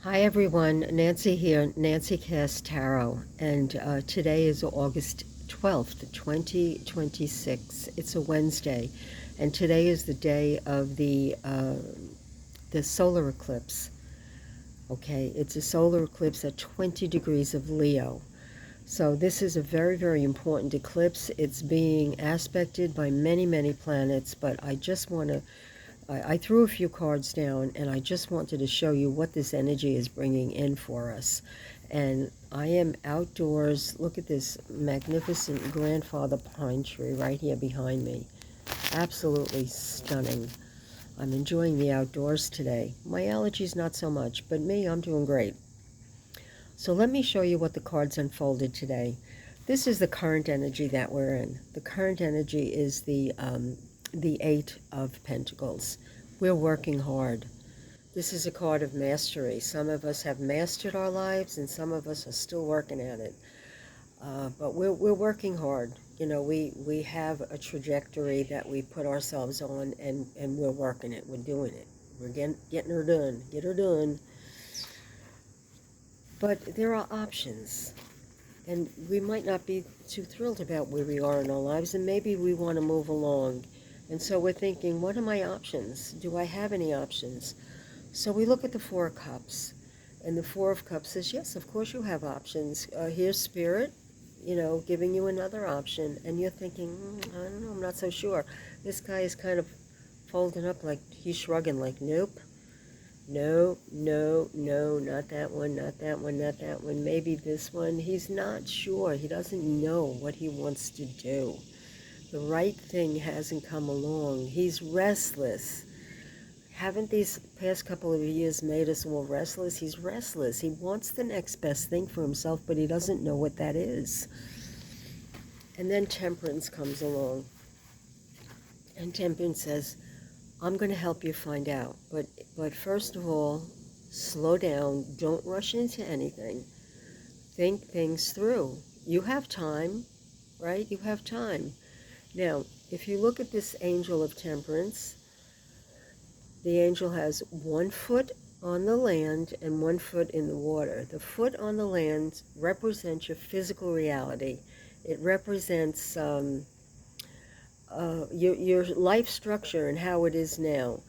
Hi everyone, Nancy here, Nancy Cast Tarot, and today is August 12th, 2026. It's a Wednesday, and today is the day of the solar eclipse. Okay, it's a solar eclipse at 20 degrees of Leo. So this is a very, very important eclipse. It's being aspected by many, many planets, but I just want to I threw a few cards down and I just wanted to show you what this energy is bringing in for us. And I am outdoors. Look at this magnificent grandfather pine tree right here behind me. Absolutely stunning. I'm enjoying the outdoors today. My allergies not so much, but me, I'm doing great. So let me show you what the cards unfolded today. This is the current energy that we're in. The current energy is the Eight of Pentacles. We're working hard. This is a card of mastery. Some of us have mastered our lives, and some of us are still working at it. But we're working hard. You know, we have a trajectory that we put ourselves on, and we're working it. We're doing it. We're getting her done. Get her done. But there are options. And we might not be too thrilled about where we are in our lives, and maybe we want to move along. And so we're thinking, what are my options? Do I have any options? So we look at the Four of Cups, and the Four of Cups says, yes, of course you have options. Here's Spirit, giving you another option, and you're thinking, I don't know, I'm not so sure. This guy is kind of folding up like he's shrugging, like, nope. No, no, no, not that one, not that one, not that one. Maybe this one. He's not sure. He doesn't know what he wants to do. The right thing hasn't come along. He's restless. Haven't these past couple of years made us all restless? He's restless. He wants the next best thing for himself, but he doesn't know what that is. And then Temperance comes along. And Temperance says, I'm going to help you find out. But first of all, slow down. Don't rush into anything. Think things through. You have time, right? You have time. Now, if you look at this angel of temperance, the angel has 1 foot on the land and 1 foot in the water. The foot on the land represents your physical reality. It represents your life structure and how it is now.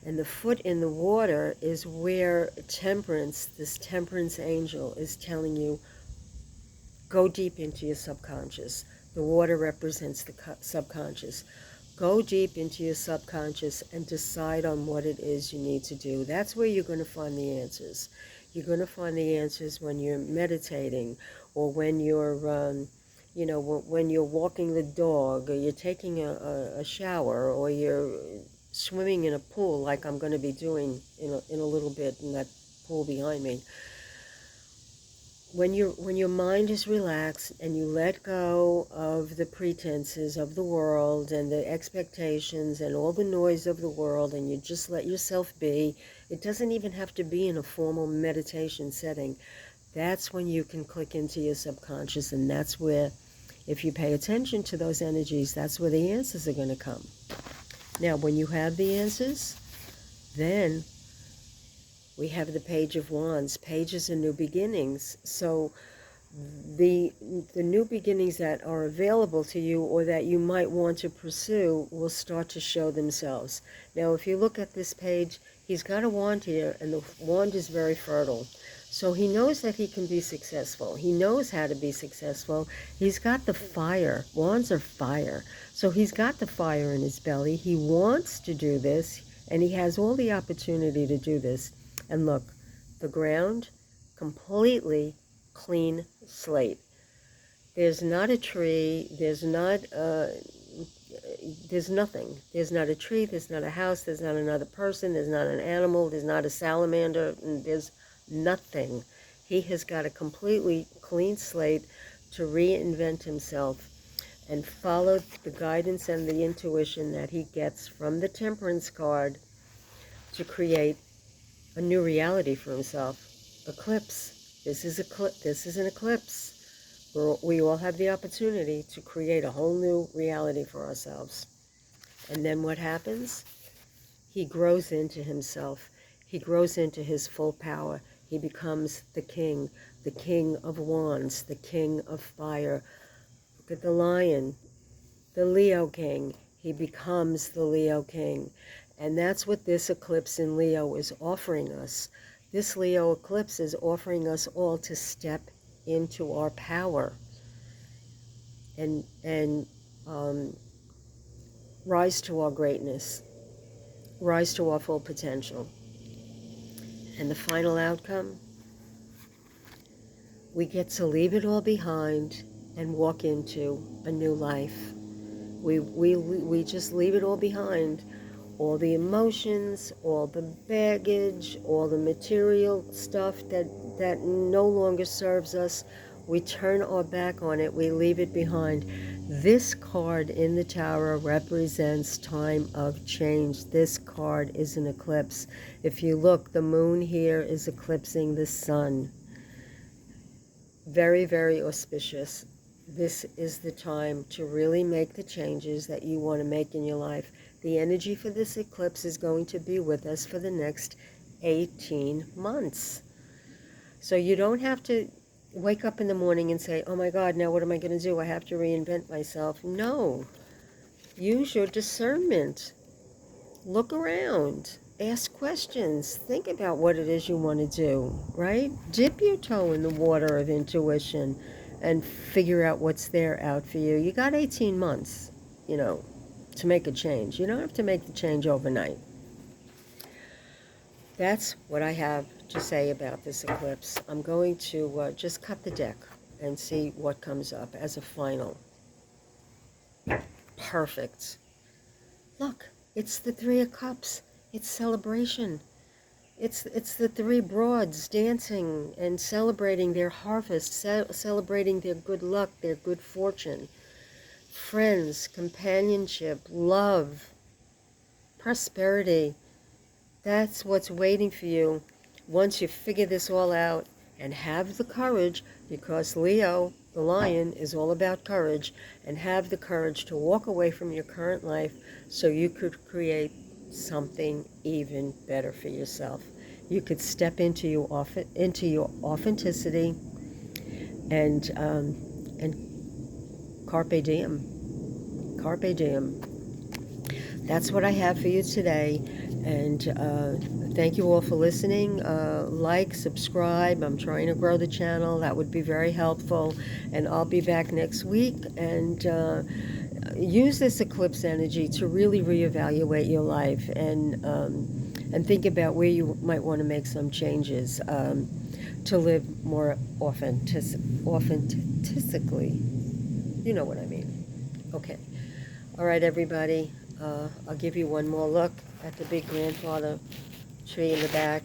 And the foot in the water is where temperance, this temperance angel, is telling you, go deep into your subconscious. The water represents the subconscious. Go deep into your subconscious and decide on what it is you need to do. That's where you're going to find the answers. You're going to find the answers when you're meditating, or when you're when you're walking the dog, or you're taking a shower, or you're swimming in a pool, like I'm going to be doing in a little bit in that pool behind me. When your mind is relaxed and you let go of the pretenses of the world and the expectations and all the noise of the world, and you just let yourself be, it doesn't even have to be in a formal meditation setting. That's when you can click into your subconscious, and that's where, if you pay attention to those energies, that's where the answers are going to come. Now, when you have the answers, then we have the Page of Wands. Pages are new beginnings. So the new beginnings that are available to you, or that you might want to pursue, will start to show themselves. Now, if you look at this page, he's got a wand here, and the wand is very fertile. So he knows that he can be successful. He knows how to be successful. He's got the fire. Wands are fire. So he's got the fire in his belly. He wants to do this, and he has all the opportunity to do this. And look, the ground, completely clean slate. There's not a tree. There's nothing. There's not a tree. There's not a house. There's not another person. There's not an animal. There's not a salamander. There's nothing. He has got a completely clean slate to reinvent himself and follow the guidance and the intuition that he gets from the Temperance card to create a new reality for himself. Eclipse. This is an eclipse. We all have the opportunity to create a whole new reality for ourselves. And then what happens? He grows into himself. He grows into his full power. he becomes the king of wands, the king of fire. Look at the lion, the Leo king. He becomes the Leo king. And that's what this eclipse in Leo is offering us. This Leo eclipse is offering us all to step into our power and rise to our greatness, rise to our full potential. And the final outcome, we get to leave it all behind and walk into a new life. We just leave it all behind. All the emotions, all the baggage, all the material stuff that no longer serves us. We turn our back on it. We leave it behind. This card in the Tower represents time of change. This card is an eclipse. If you look, the moon here is eclipsing the sun. Very, very auspicious. This is the time to really make the changes that you want to make in your life. The energy for this eclipse is going to be with us for the next 18 months. So you don't have to wake up in the morning and say, oh my God, now what am I going to do? I have to reinvent myself. No. Use your discernment. Look around. Ask questions. Think about what it is you want to do, right? Dip your toe in the water of intuition and figure out what's there out for you. You got 18 months, to make a change. You don't have to make the change overnight. That's what I have to say about this eclipse. I'm going to just cut the deck and see what comes up as a final. Perfect. Look, it's the Three of Cups. It's celebration. It's the three broads dancing and celebrating their harvest, celebrating their good luck, their good fortune. Friends, companionship, love, prosperity. That's what's waiting for you once you figure this all out and have the courage, because Leo, the lion, is all about courage, and have the courage to walk away from your current life so you could create something even better for yourself. You could step into your authenticity and carpe diem. Carpe diem. That's what I have for you today. And thank you all for listening. Like, subscribe. I'm trying to grow the channel. That would be very helpful. And I'll be back next week. And use this eclipse energy to really reevaluate your life and think about where you might want to make some changes to live more authentically. You know what I mean. Okay. All right, everybody. I'll give you one more look at the big grandfather tree in the back.